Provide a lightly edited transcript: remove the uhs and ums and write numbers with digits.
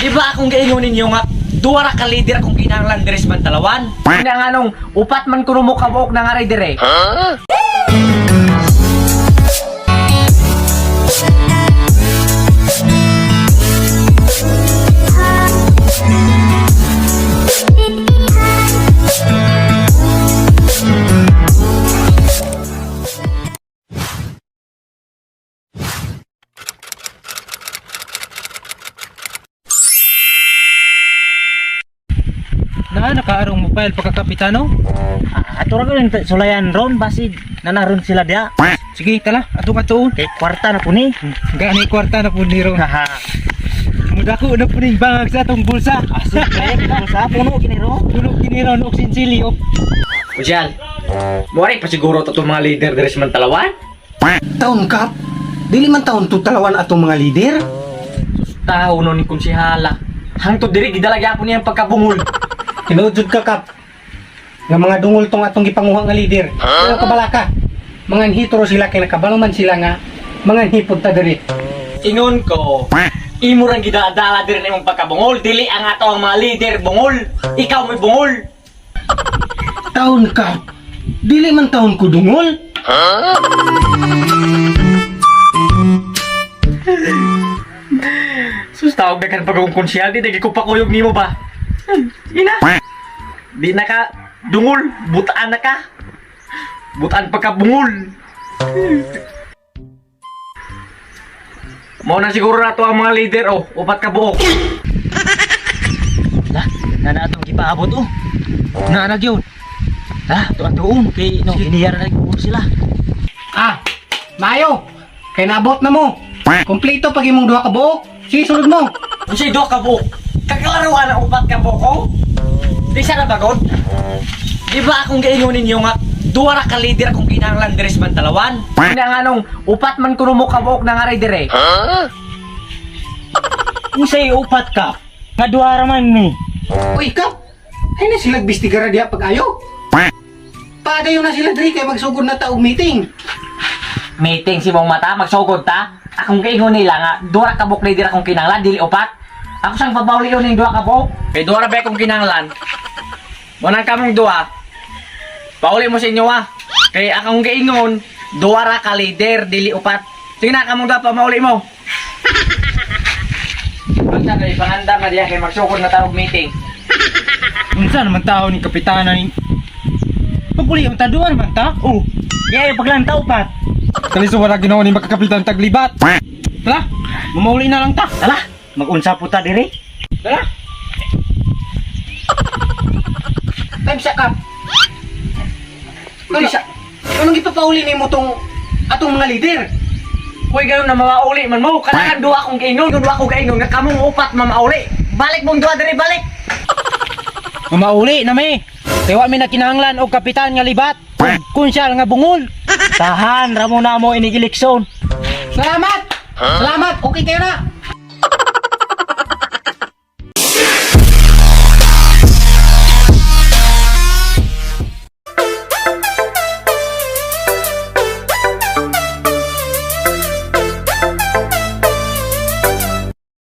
Di ba akong gaingon ninyo nga duwa ra ka leader akong kinahanglan diri sa Bantalawan? Nga nganong upat man kuno mo kabuok na nga ray dire. Nakaarong mobile pagkakapitano. Ato ra rin sulayan ron basid nanaron sila dia. Sige, tala, atong atuon. Kay kwarta na po ni. Gani kwarta na po ni ron. Haha. Mudako na po ning bangag sa atong bulsa. Asik kaya kita sa puno kiniro. Puno kiniron og sinsili og. Kusyal, mori pa siguro to mga leader diri sa Bantalawan? Taon kap, dili man taon tutalawan atong mga lider. Tao no ni konsehala. Hangtod diri gidalagya po niya ang pagkabungol. Tinuod ka kap. Nga mga dungol tong atong gipanguha nga lider. Pero kabalaka. Mga hitro sila kay nakabalo man sila nga mga hipod ta diri. Ingon ko, imo rang gidadala diri na imong pagkabungol, dili ang ato ang mga leader bungol. Ikaw may bungol. Taon kap, dili man taon ko dungol. Sus tawag na kan pagong konsyal, di nagi ko pakuyog nimo ba? Sige na. Di na ka dungol, butaan na ka. Butaan pagkabungol. Mao na siguro na to ang mga leader oh, upat ka buok. Lah, nana atong gipaabot oh. Naanag yun. Lah, tuon kay no iniyar na ko sila. Ah, Mayo, kay naabot na mo. Kompleto pag imong duha ka buok. Sige, sulod mo. Unsay duha ka buok? Kaglaruan ang upat ka buok oh. Di sana bagod. Di ba akong gaingon ninyo nga duwa ra ka leader akong kinahanglan diri sa Bantalawan? Nga nganong upat man kuno mo kabuok na nga ray dire. Unsay upat ka? Kadua ra man ni. Uy, kap. Ay na sila bistigara diha pag ayaw. Padayon na sila diri kay magsugod na ta og meeting. Meeting si mong mata, magsugod ta. Akong gaingon nila nga duwa ra ka buok leader akong kinahanglan dili upat. Ako sang pabawli yun yung duha ka buok. Kay duha ra ba akong kinahanglan? Munang kamong duha. Pauli mo sa inyo ah. Kay akong gaingon, duha ra ka leader dili upat. Sige na kamong duha pa mauli mo. Basta kay panganda na diya kay magsugod na ta og meeting. Unsa naman tao ni kapitana ni? Pagpuli ang taduan man ta? Oh, kaya paglantaw pat. Kaliso wala ginawa ni magkakapitan taglibat. Tala, mamauli na lang ta. Tala, mag-unsa po ta diri. Tala. Time siya, kap. Ano siya? Anong ipapauli ni mo tong atong mga lider? Kuy gayon na mamauli man mo. Kailangan duha akong gaingon, duha akong gaingon nga kamong upat mamauli. Balik mong duha diri balik. Mamauli na mi. Tewa mi na kinahanglan og kapitan nga libat. Kunsyal nga bungol. Tahan ramo na mo inig eleksyon. Salamat! Salamat! Okay kayo na!